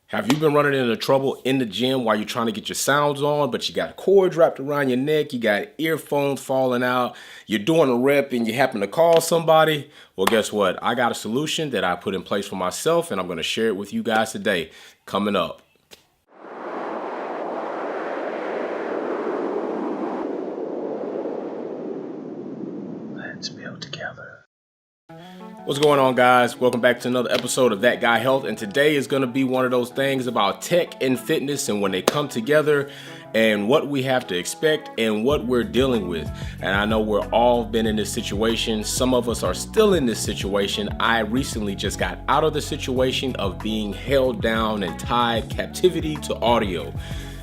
Have you been running into trouble in the gym while you're trying to get your sounds on, but you got cords wrapped around your neck, you got earphones falling out, you're doing a rep and you happen to call somebody? Well, guess what? I got a solution that I put in place for myself and I'm going to share it with you guys today. Coming up. Let's build together. What's going on, guys? Welcome back to another episode of That Guy Health, and today is going to be one of those things about tech and fitness and when they come together and what we have to expect and what we're dealing with. And I know we're all been in this situation. Some of us are still in this situation. I recently just got out of the situation of being held down and tied captivity to audio.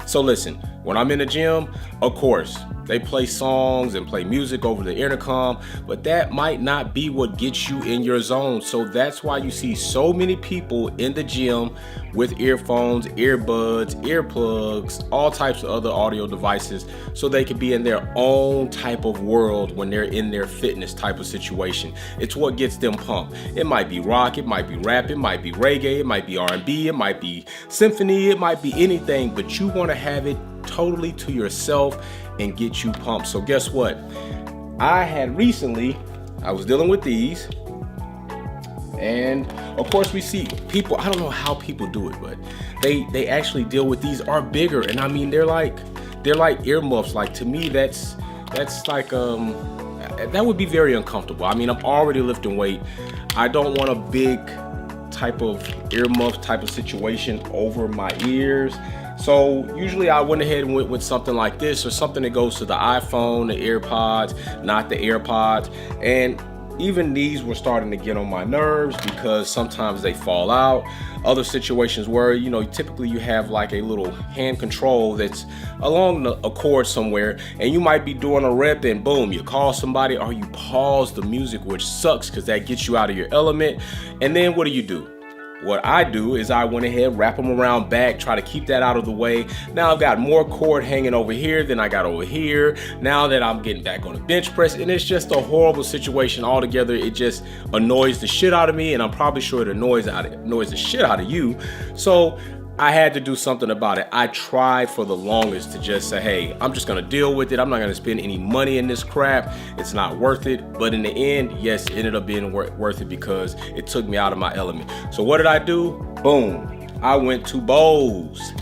So listen, when I'm in the gym, of course, they play songs and play music over the intercom, but that might not be what gets you in your zone. So that's why you see so many people in the gym with earphones, earbuds, earplugs, all types of other audio devices, so they can be in their own type of world when they're in their fitness type of situation. It's what gets them pumped. It might be rock, it might be rap, it might be reggae, it might be R&B, it might be symphony, it might be anything, but you want to have it totally to yourself and get you pumped. So guess what? I was dealing with these, and of course we see people, I don't know how people do it, but they actually deal with these are bigger, and I mean they're like earmuffs. Like, to me, that's like that would be very uncomfortable. I mean, I'm already lifting weight. I don't want a big type of earmuff type of situation over my ears. So usually I went ahead and went with something like this, or something that goes to the iPhone, the AirPods, not the AirPods. And even these were starting to get on my nerves because sometimes they fall out. Other situations where, typically you have like a little hand control that's along a cord somewhere, and you might be doing a rep and boom, you call somebody or you pause the music, which sucks because that gets you out of your element. And then what do? What I do is I went ahead, wrap them around back, try to keep that out of the way. Now I've got more cord hanging over here than I got over here. Now that I'm getting back on the bench press, and it's just a horrible situation altogether. It just annoys the shit out of me, and I'm probably sure it annoys the shit out of you. So I had to do something about it. I tried for the longest to just say, hey, I'm just gonna deal with it. I'm not gonna spend any money in this crap. It's not worth it. But in the end, yes, it ended up being worth it because it took me out of my element. So what did I do? Boom. I went to Bose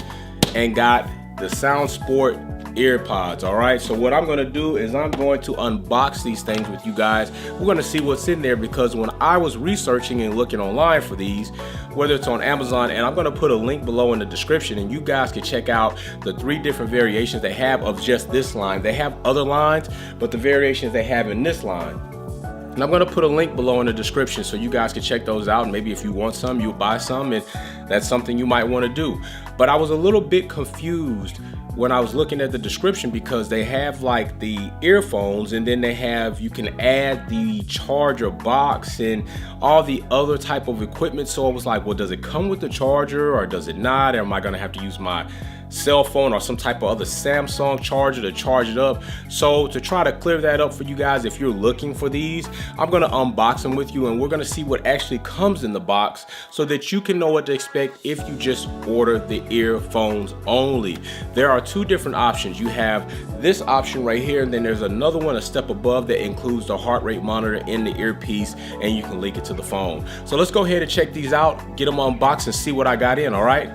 and got the Sound Sport earpods. All right, so what I'm going to do is I'm going to unbox these things with you guys. We're going to see what's in there, because when I was researching and looking online for these, whether it's on Amazon, and I'm going to put a link below in the description, and you guys can check out the 3 different variations they have of just this line. They have other lines, but the variations they have in this line, and I'm going to put a link below in the description so you guys can check those out. And maybe if you want some, you'll buy some, and that's something you might want to do. But I was a little bit confused when I was looking at the description, because they have like the earphones, and then you can add the charger box and all the other type of equipment. So I was like, well, does it come with the charger or does it not? Or am I going to have to use my cell phone or some type of other Samsung charger to charge it up? So to try to clear that up for you guys, if you're looking for these, I'm going to unbox them with you, and we're going to see what actually comes in the box so that you can know what to expect if you just order the earphones only. There are 2 different options. You have this option right here, and then there's another one a step above that includes the heart rate monitor in the earpiece, and you can link it to the phone. So let's go ahead and check these out, get them unboxed, and see what I got in. All right.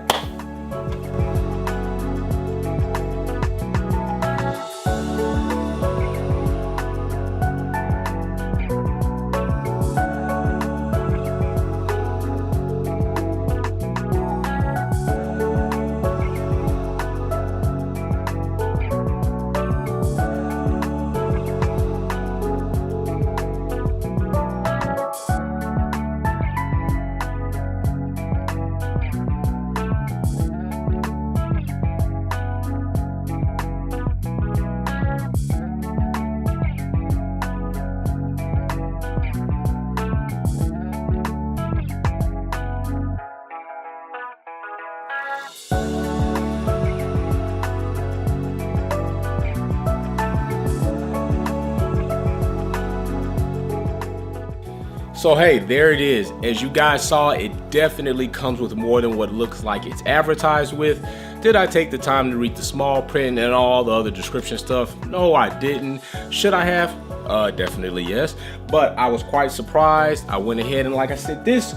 So hey, there it is. As you guys saw, it definitely comes with more than what looks like it's advertised with. Did I take the time to read the small print and all the other description stuff? No, I didn't. Should I have? Definitely yes. But I was quite surprised. I went ahead and, like I said, this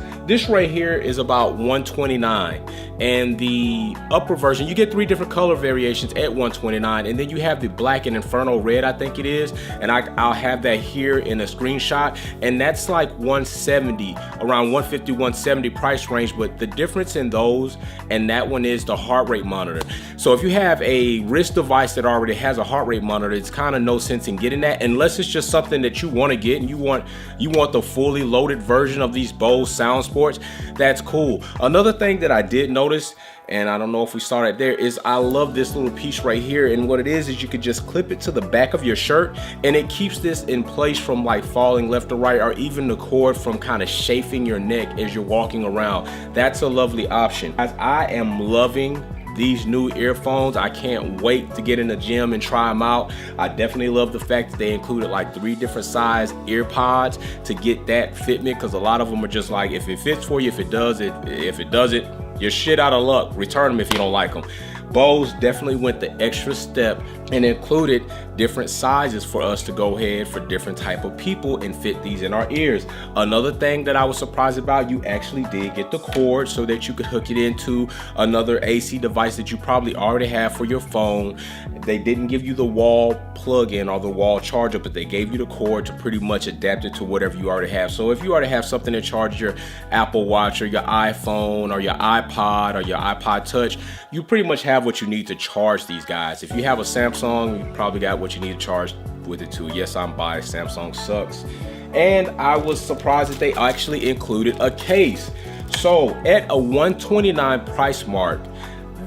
right here is about $129, and the upper version, you get 3 different color variations at $129, and then you have the black and inferno red, I think it is, and I'll have that here in a screenshot, and that's like $170, around $150, $170 price range. But the difference in those and that one is the heart rate monitor. So if you have a wrist device that already has a heart rate monitor, it's kind of no sense in getting that unless it's just something that you want to get and you want the fully loaded version of these Bose Sound Sports. That's cool. Another thing that I did notice, and I don't know if we saw that there, is I love this little piece right here. And what it is you could just clip it to the back of your shirt, and it keeps this in place from like falling left or right, or even the cord from kind of chafing your neck as you're walking around. That's a lovely option. As I am loving these new earphones, I can't wait to get in the gym and try them out. I definitely love the fact that they included like 3 different size ear pods to get that fitment, because a lot of them are just like, if it fits for you, if it does it, if it doesn't, you're shit out of luck. Return them if you don't like them. Bose definitely went the extra step and included different sizes for us to go ahead for different type of people and fit these in our ears. Another thing that I was surprised about, you actually did get the cord so that you could hook it into another AC device that you probably already have for your phone. They didn't give you the wall plug-in or the wall charger, but they gave you the cord to pretty much adapt it to whatever you already have. So if you already have something to charge your Apple Watch or your iPhone or your iPod or your iPod Touch, you pretty much have what you need to charge these guys. If you have a Samsung, you probably got what you need to charge with it too. Yes, I'm biased. Samsung sucks. And I was surprised that they actually included a case. So at a $129 price mark,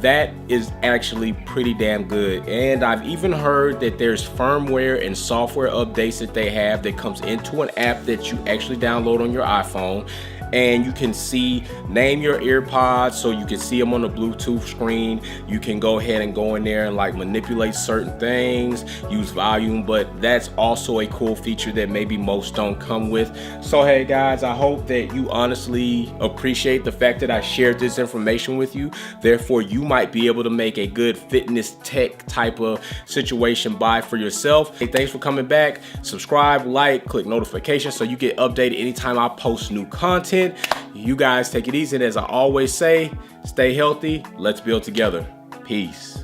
that is actually pretty damn good. And I've even heard that there's firmware and software updates that they have that comes into an app that you actually download on your iPhone, and you can name your ear pods, so you can see them on the Bluetooth screen. You can go ahead and go in there and like manipulate certain things, use volume, but that's also a cool feature that maybe most don't come with. So hey guys, I hope that you honestly appreciate the fact that I shared this information with you. Therefore, you might be able to make a good fitness tech type of situation buy for yourself. Hey, thanks for coming back. Subscribe, like, click notifications so you get updated anytime I post new content. You guys take it easy, and as I always say, stay healthy. Let's build together. Peace.